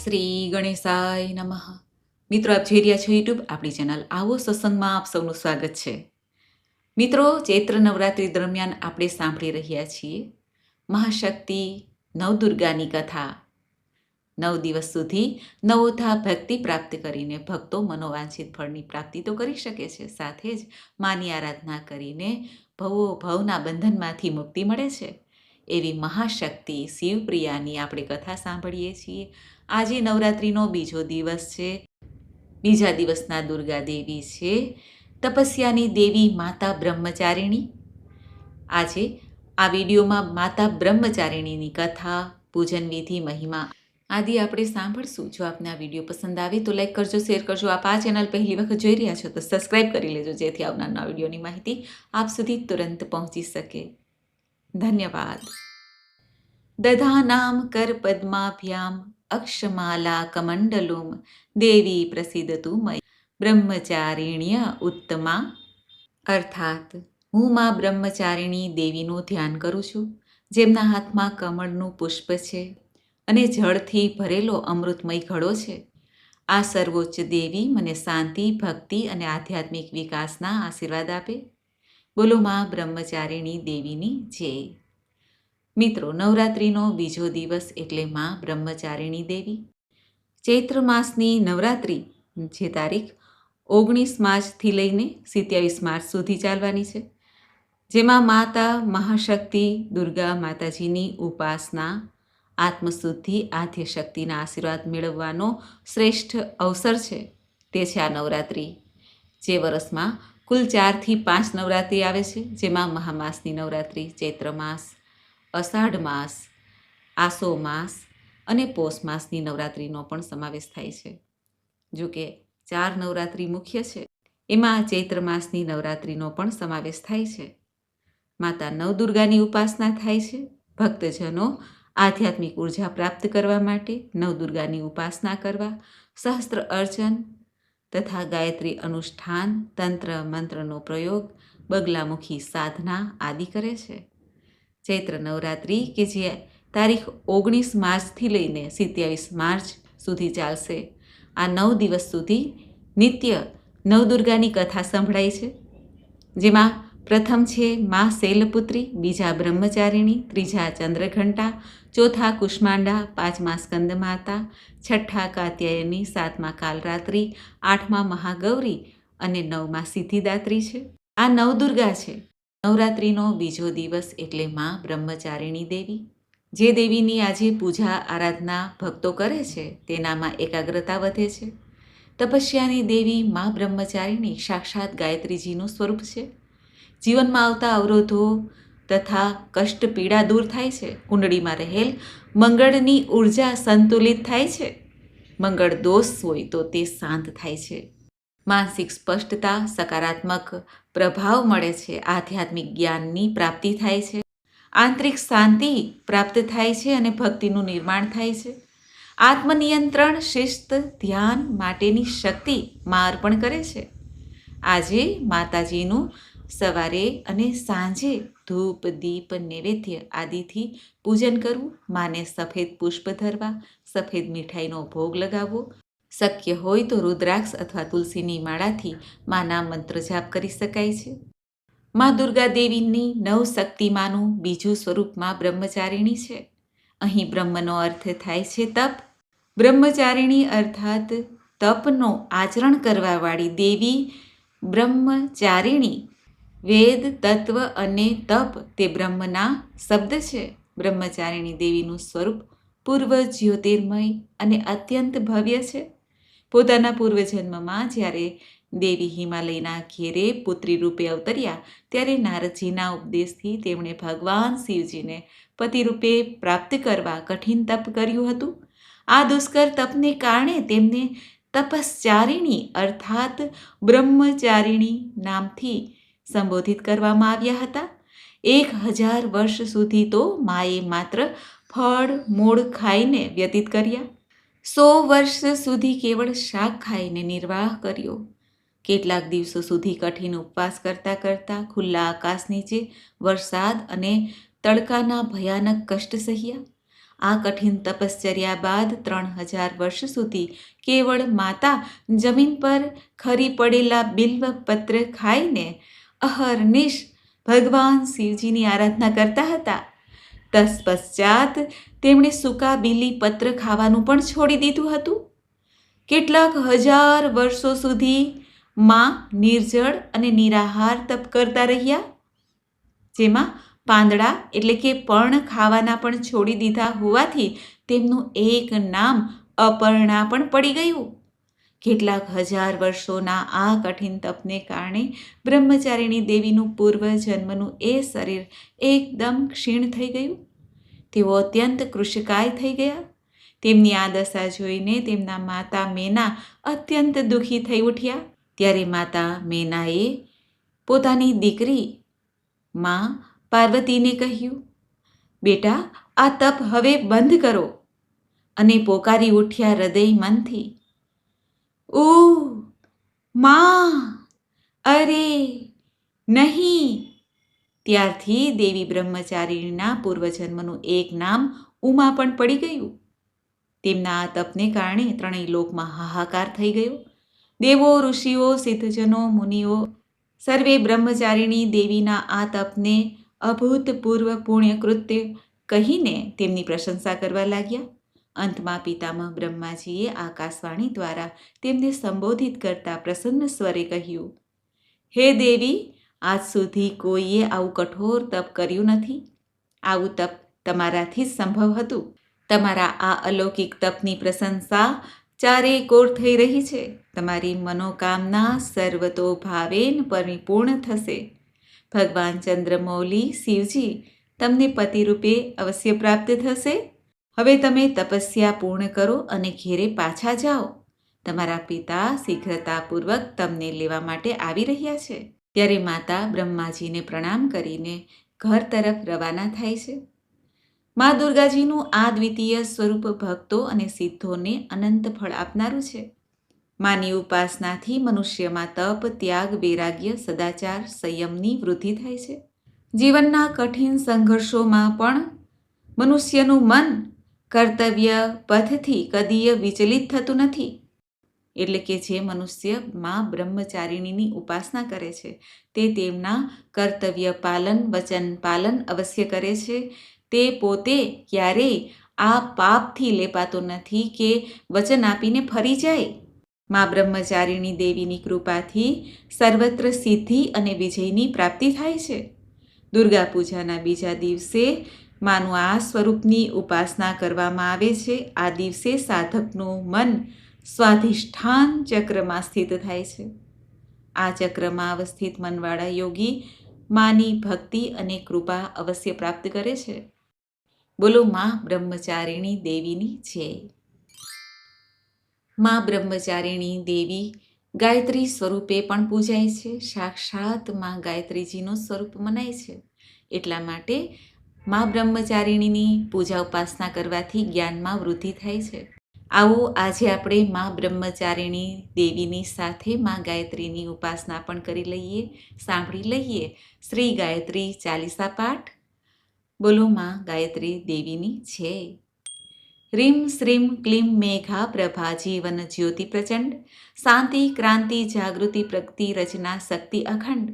શ્રી ગણેશાય નમઃ. મિત્રો, આપ જોઈ રહ્યા છો યુટ્યુબ આપણી ચેનલ આવો સત્સંગમાં આપ સૌનું સ્વાગત છે. મિત્રો, ચૈત્ર નવરાત્રિ દરમિયાન આપણે સાંભળી રહ્યા છીએ મહાશક્તિ નવદુર્ગાની કથા. 9 દિવસ સુધી નવોથા ભક્તિ પ્રાપ્ત કરીને ભક્તો મનોવાંછિત ફળની પ્રાપ્તિ તો કરી શકે છે, સાથે જ માની આરાધના કરીને ભવો ભવના બંધનમાંથી મુક્તિ મળે છે. એવી મહાશક્તિ શિવપ્રિયાની આપણે કથા સાંભળીએ છીએ. આજે નવરાત્રિનો બીજો દિવસ છે. બીજા દિવસના દુર્ગા દેવી છે તપસ્યાની દેવી માતા બ્રહ્મચારિણી. આજે આ વિડીયોમાં માતા બ્રહ્મચારિણીની કથા, પૂજન વિધિ, મહિમા આદિ આપણે સાંભળશું. જો આપને આ વિડીયો પસંદ આવે તો લાઈક કરજો, શેર કરજો. આપ આ ચેનલ પહેલી વખત જોઈ રહ્યા છો તો સબસ્ક્રાઈબ કરી લેજો, જેથી આવનારના વિડીયોની માહિતી આપ સુધી તુરંત પહોંચી શકે. ધન્યવાદ. દધાનામ કર પદ્માભ્યામ અક્ષમાલા કમંડલુમ દેવી પ્રસિદ્ધતુ મય બ્રહ્મચારિણ્ય ઉત્તમા. અર્થાત, હું માં બ્રહ્મચારિણી દેવીનું ધ્યાન કરું છું, જેમના હાથમાં કમળનું પુષ્પ છે અને જળથી ભરેલો અમૃતમય ઘડો છે. આ સર્વોચ્ચ દેવી મને શાંતિ, ભક્તિ અને આધ્યાત્મિક વિકાસના આશીર્વાદ આપે. બોલો માં બ્રહ્મચારિણી દેવીની જય. મિત્રો, નવરાત્રિનો બીજો દિવસ એટલે માં બ્રહ્મચારિણી દેવી. ચૈત્ર માસની નવરાત્રિ જે તારીખ 19 માર્ચથી લઈને 27 માર્ચ સુધી ચાલવાની છે, જેમાં માતા મહાશક્તિ દુર્ગા માતાજીની ઉપાસના, આત્મશુદ્ધિ, આદ્યશક્તિના આશીર્વાદ મેળવવાનો શ્રેષ્ઠ અવસર છે. તે છે આ નવરાત્રિ, જે વર્ષમાં કુલ 4 થી 5 નવરાત્રિ આવે છે, જેમાં મહામાસની નવરાત્રિ, ચૈત્ર માસ, અષાઢ માસ, આસો માસ અને પોષ માસની નવરાત્રિનો પણ સમાવેશ થાય છે. જો કે 4 નવરાત્રિ મુખ્ય છે, એમાં ચૈત્ર માસની નવરાત્રિનો પણ સમાવેશ થાય છે. માતા નવદુર્ગાની ઉપાસના થાય છે. ભક્તજનો આધ્યાત્મિક ઉર્જા પ્રાપ્ત કરવા માટે નવદુર્ગાની ઉપાસના કરવા, સહસ્ત્ર અર્ચન તથા ગાયત્રી અનુષ્ઠાન, તંત્ર મંત્રનો પ્રયોગ, બગલામુખી સાધના આદિ કરે છે. ચૈત્ર નવરાત્રિ કે જે તારીખ 19 માર્ચથી લઈને 27 માર્ચ સુધી ચાલશે, આ 9 દિવસ સુધી નિત્ય નવદુર્ગાની કથા સંભળાય છે. જેમાં પ્રથમ છે મા શૈલપુત્રી, બીજા બ્રહ્મચારિણી, ત્રીજા ચંદ્રઘંટા, ચોથા કુષ્માંડા, પાંચમા સ્કંદમાતા, છઠ્ઠા કાત્યાયની, સાતમા કાલરાત્રિ, આઠમા મહાગૌરી અને નવમા સિદ્ધિદાત્રી છે. આ નવદુર્ગા છે. નવરાત્રિનો બીજો દિવસ એટલે માં બ્રહ્મચારિણી દેવી. જે દેવીની આજે પૂજા આરાધના ભક્તો કરે છે, તેનામાં એકાગ્રતા વધે છે. તપસ્યાની દેવી માં બ્રહ્મચારિણી સાક્ષાત ગાયત્રીજીનું સ્વરૂપ છે. જીવનમાં આવતા અવરોધો તથા કષ્ટ પીડા દૂર થાય છે. કુંડળીમાં રહેલ મંગળની ઉર્જા સંતુલિત થાય છે. મંગળ દોષ હોય તો તે શાંત થાય છે. માનસિક સ્પષ્ટતા, સકારાત્મક પ્રભાવ મળે છે. આધ્યાત્મિક જ્ઞાનની પ્રાપ્તિ થાય છે. આંતરિક શાંતિ પ્રાપ્ત થાય છે અને ભક્તિનું નિર્માણ થાય છે. આત્મનિયંત્રણ, શિસ્ત, ધ્યાન માટેની શક્તિ માં અર્પણ કરે છે. આજે માતાજીનું સવારે અને સાંજે ધૂપ, દીપ, નૈવેદ્ય આદિથી પૂજન કરવું, માને સફેદ પુષ્પ ધરવા, સફેદ મીઠાઈનો ભોગ લગાવવો, શક્ય હોય તો રુદ્રાક્ષ અથવા તુલસીની માળાથી માના મંત્ર જાપ કરી શકાય છે. માં દુર્ગા દેવીની નવશક્તિમાનું બીજું સ્વરૂપ માં બ્રહ્મચારિણી છે. અહીં બ્રહ્મનો અર્થ થાય છે તપ. બ્રહ્મચારિણી અર્થાત તપનો આચરણ કરવાવાળી દેવી બ્રહ્મચારિણી. વેદ, તત્વ અને તપ તે બ્રહ્મના શબ્દ છે. બ્રહ્મચારિણી દેવીનું સ્વરૂપ પૂર્વ જ્યોતિર્મય અને અત્યંત ભવ્ય છે. પોતાના પૂર્વજન્મમાં જ્યારે દેવી હિમાલયના ઘેરે પુત્રી રૂપે અવતર્યા, ત્યારે નારદજીના ઉપદેશથી તેમણે ભગવાન શિવજીને પતિ રૂપે પ્રાપ્ત કરવા કઠિન તપ કર્યું હતું. આ દુષ્કર તપને કારણે તેમને તપશ્ચારિણી અર્થાત બ્રહ્મચારિણી નામથી સંબોધિત કરવામાં આવ્યા હતા. 1000 વર્ષ સુધી તો માએ માત્ર ફળ મૂળ ખાઈને વ્યતીત કર્યા. 100 વર્ષ સુધી કેવળ શાક ખાઈને નિર્વાહ કર્યો. કેટલાક દિવસો સુધી કઠિન ઉપવાસ કરતાં કરતાં ખુલ્લા આકાશ નીચે વરસાદ અને તડકાના ભયાનક કષ્ટ સહ્યા. આ કઠિન તપશ્ચર્યા બાદ 3000 વર્ષ સુધી કેવળ માતા જમીન પર ખરી પડેલા બિલ્વ પત્ર ખાઈને અહર્નિશ ભગવાન શિવજીની આરાધના કરતા હતા. તત્પશ્ચાત તેમણે સૂકા બીલી પત્ર ખાવાનું પણ છોડી દીધું હતું. કેટલાક હજાર વર્ષો સુધી માં નિર્જળ અને નિરાહાર તપ કરતા રહ્યા, જેમાં પાંદડા એટલે કે પર્ણ ખાવાના પણ છોડી દીધા હોવાથી તેમનું એક નામ અપર્ણા પણ પડી ગયું. કેટલાક હજાર વર્ષોના આ કઠિન તપને કારણે બ્રહ્મચારિણી દેવીનું પૂર્વજન્મનું એ શરીર એકદમ ક્ષીણ થઈ ગયું. તેઓ અત્યંત કૃશકાય થઈ ગયા. તેમની આ દશા જોઈને તેમના માતા મેના અત્યંત દુઃખી થઈ ઉઠ્યા. ત્યારે માતા મેનાએ પોતાની દીકરી માં પાર્વતીને કહ્યું, બેટા, આ તપ હવે બંધ કરો. અને પોકારી ઉઠ્યા હૃદય મનથી, ઓ માં, અરે નહીં. ત્યારથી દેવી બ્રહ્મચારિણીના પૂર્વજન્મનું એક નામ ઉમા પણ પડી ગયું. તેમના આ તપને કારણે ત્રણેય લોકમાં હાહાકાર થઈ ગયો. દેવો, ઋષિઓ, સિદ્ધજનો, મુનિઓ સર્વે બ્રહ્મચારિણી દેવીના આ તપને અભૂતપૂર્વ પુણ્યકૃત્ય કહીને તેમની પ્રશંસા કરવા લાગ્યા. અંતમાં પિતામહ બ્રહ્માજીએ આકાશવાણી દ્વારા તેમને સંબોધિત કરતા પ્રસન્ન સ્વરે કહ્યું, હે દેવી, આજ સુધી કોઈએ આવું કઠોર તપ કર્યું નથી. આવું તપ તમારાથી જ સંભવ હતું. તમારા આ અલૌકિક તપની પ્રશંસા ચારે કોર થઈ રહી છે. તમારી મનોકામના સર્વતો ભાવેન પરિપૂર્ણ થશે. ભગવાન ચંદ્રમૌલી શિવજી તમને પતિરૂપે અવશ્ય પ્રાપ્ત થશે. હવે તમે તપસ્યા પૂર્ણ કરો અને ઘેરે પાછા જાઓ. તમારા પિતા શીઘ્રતાપૂર્વક તમને લેવા માટે આવી રહ્યા છે. ત્યારે માતા બ્રહ્માજીને પ્રણામ કરીને ઘર તરફ રવાના થાય છે. મા દુર્ગાજીનું આ દ્વિતીય સ્વરૂપ ભક્તો અને સિદ્ધોને અનંત ફળ આપનારું છે. માની ઉપાસનાથી મનુષ્યમાં તપ, ત્યાગ, વૈરાગ્ય, સદાચાર, સંયમની વૃદ્ધિ થાય છે. જીવનના કઠિન સંઘર્ષોમાં પણ મનુષ્યનું મન કર્તવ્ય પથથી કદીય વિચલિત થતું નથી. એટલે કે જે મનુષ્ય માં બ્રહ્મચારિણીની ઉપાસના કરે છે તે તેમના કર્તવ્ય પાલન, વચન પાલન અવશ્ય કરે છે. તે પોતે ક્યારેય આ પાપથી લેપાતો નથી કે વચન આપીને ફરી જાય. માં બ્રહ્મચારિણી દેવીની કૃપાથી સર્વત્ર સિદ્ધિ અને વિજયની પ્રાપ્તિ થાય છે. દુર્ગા પૂજાના બીજા દિવસે માનું આ સ્વરૂપની ઉપાસના કરવામાં આવે છે. આ દિવસે સાધકનું મન સ્વાધિષ્ઠાન ચક્રમાં સ્થિત થાય છે. આ ચક્રમાં અવસ્થિત મનવાળા યોગી માની ભક્તિ અને કૃપા અવશ્ય પ્રાપ્ત કરે છે. બોલો માં બ્રહ્મચારિણી દેવીની જય. માં બ્રહ્મચારિણી દેવી ગાયત્રી સ્વરૂપે પણ પૂજાય છે. સાક્ષાત માં ગાયત્રીજીનું સ્વરૂપ મનાય છે. એટલા માટે માં બ્રહ્મચારિણીની પૂજા ઉપાસના કરવાથી જ્ઞાનમાં વૃદ્ધિ થાય છે. આવો આજે આપણે માં બ્રહ્મચારિણી દેવીની સાથે માં ગાયત્રીની ઉપાસના પણ કરી લઈએ, સાંભળી લઈએ શ્રી ગાયત્રી ચાલીસા પાઠ. બોલો માં ગાયત્રી દેવીની જય. રીમ શ્રીમ ક્લીમ મેઘા પ્રભા જીવન જ્યોતિ પ્રચંડ, શાંતિ ક્રાંતિ જાગૃતિ પ્રગતિ રચના શક્તિ અખંડ,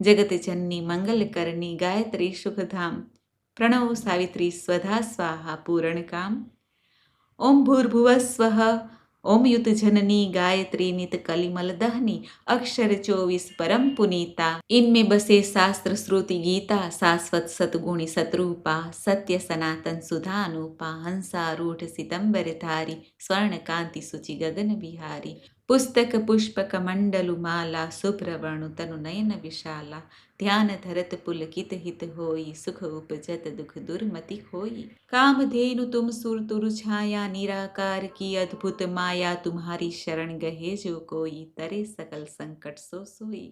જગત જનની મંગલ કરની ગાયત્રી સુખધામ, પ્રણવ સાવિત્રી સ્વધા સ્વાહા પૂરણ કામ. ઓમ ભૂર્ભુવઃ સ્વઃ ઓમ યુત જનની ગાયત્રી નિત કલિમલ દહની અક્ષર 24 પરમ પુनीता, इनमें बसे शास्त्र श्रुति गीता, शाश्वत सतगुणी सतरूपा, सत्य सनातन सुधानुपा, हंसारूढ़ सितंबर धारी, स्वर्ण कांति सुचि गगन बिहारी, पुस्तक पुष्पक मंडलु माला, शुभ्रवर्णु तनु नयन विशाला, ध्यान धरत पुलकित हित होई, सुख उपजत दुख दुर्मति खोई. कामधेनु तुम सुर तुरु छाया, निराकार की अद्भुत माया, तुम्हारी शरण गहे जो कोई, तरे सकल संकट सो सोई.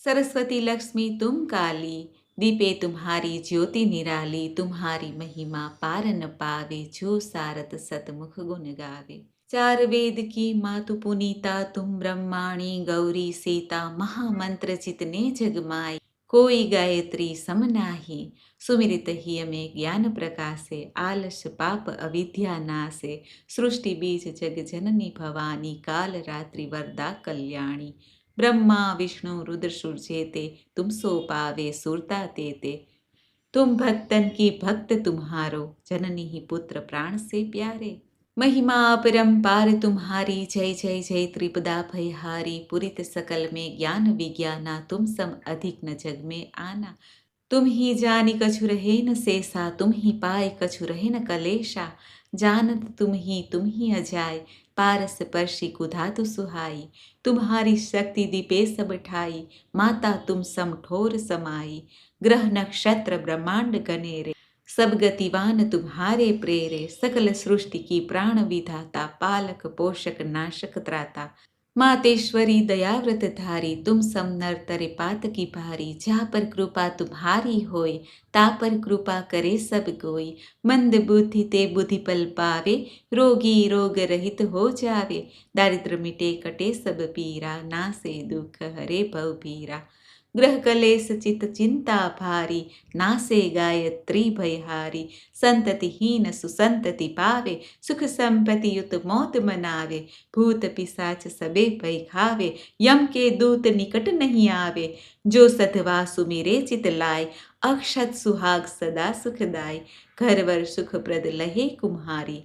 सरस्वती लक्ष्मी तुम काली, दीपे तुम्हारी ज्योति निराली, तुम्हारी महिमा पार न पावे, जो सारत सतमुख गुण गावे. चार वेद की मातु पुनीता, तुम ब्रह्माणी गौरी सीता, महामंत्र जितने जग माई, કોઈ ગાયત્રી સમ નાહી, સુમિરિત હિયમે જ્ઞાન પ્રકાશે, આલસ પાપ અવિદ્યા નાશે, સૃષ્ટિ બીજ જગ જનની ભવાની, કાલ રાત્રિ વરદા કલ્યાણી, ब्रह्मा विष्णु रुद्र सुर जेते, तुम सो पावे सुरता तेते, तुम भक्तन की भक्त तुम्हारो, जननी ही पुत्र प्राण से प्यारे, महिमा अपरंपार तुम्हारी, जय जय जय त्रिपदा भयहारी, पुरित सकल में ज्ञान विज्ञाना, तुम सम अधिक न जग में आना, तुम ही जानी कछु रहे न शेषा, तुम ही पाए कछु रहे न कलेशा, जानत तुम ही अजाय, पारस परशी कुधातु सुहाई, तुम्हारी शक्ति दीपे सब ठाई, माता तुम सम ठोर समाई, ग्रह नक्षत्र ब्रह्मांड गनेरे, सब गतिवान तुम्हारे प्रेरे, सकल सृष्टि की प्राण विधाता, पालक पोषक नाशक त्राता, मातेश्वरी दयाव्रत धारी, तुम सम नर तरे पात की भारी, जहाँ पर कृपा तुम्हारी होय, ता पर कृपा करे सब कोई, मंद बुद्धि ते बुद्धि पल पावे, रोगी रोग रहित हो जावे, दारिद्र मिटे कटे सब पीरा, नासे दुख हरे भव पीरा, ग्रह कलेश चित चिंता भारी, नासे गायत्री भयहारी, संततिहीन सुसंतति पावे, सुख संपत्ति युत मौत मनावे, भूत पिशाच सबे भय खावे, यम के दूत निकट नहीं आवे, जो सतवा सुमिरे चित लाय, अक्षत सुहाग सदा सुखदाय, घर वर सुख प्रद लहे कुम्हारी,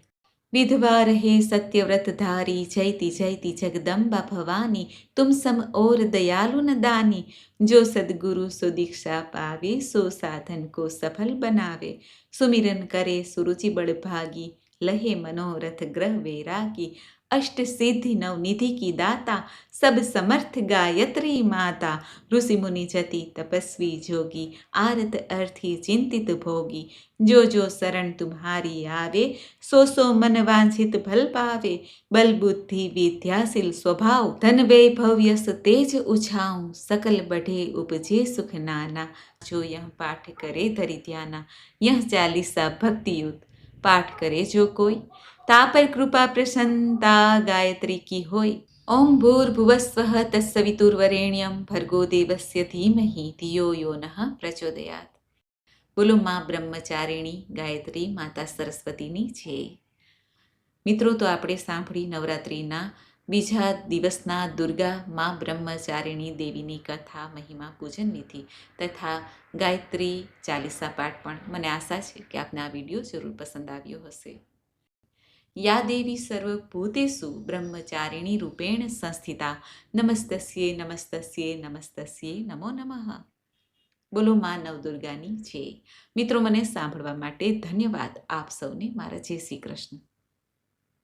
विधवा रहे सत्यव्रत धारी, जयति जयति जगदम्बा भवानी, तुम सम और दयालु न दानी, जो सदगुरु सो दीक्षा पावे, सो साधन को सफल बनावे, सुमिरन करे सुरुचि बड़भागी, लहे मनोरथ ग्रह वैरागी, अष्ट सिद्धि नवनिधि की दाता, सब समर्थ गायत्री माता, ऋषि मुनि जति तपस्वी जोगी, आरत अर्थी चिंतित भोगी, जो जो शरण तुम्हारी आवे, सो सो मन वांछित फल पावे, बल बुद्धि विद्याशील स्वभाव, धन वैभव यश तेज उछाऊं, सकल बढ़े उपजे सुख नाना, जो यह पाठ करे धरि ध्याना, यह चालीसा भक्ति युत पाठ करे जो कोई, ता पर कृपा प्रसन्नता गायत्री की होय, ओम भूर्भुवस्वः तत्सवितुर्वरेण्यं भर्गो देवस्य धीमहि धियो यो नः प्रचोदयात्। બોલો માં બ્રહ્મચારિણી ગાયત્રી માતા સરસ્વતીની છે। મિત્રો, તો આપણે સાંભળી નવરાત્રિના બીજા દિવસના દુર્ગા મા બ્રહ્મચારિણી દેવીની કથા, મહિમા, પૂજન વિધિ તથા ગાયત્રી ચાલીસા પાઠ પણ। મને આશા છે કે આપને આ વિડીયો જરૂર પસંદ આવ્યો હશે। યા દેવી સર્વભૂતેષુ બ્રહ્મચારિણી રૂપેણ સંસ્થિતા, નમસ્તસ્યે નમસ્તસ્યે નમસ્તસ્યે નમો નમઃ। બોલો માં નવદુર્ગાની છે। મિત્રો, મને સાંભળવા માટે ધન્યવાદ। આપ સૌને મારા જય શ્રી કૃષ્ણ।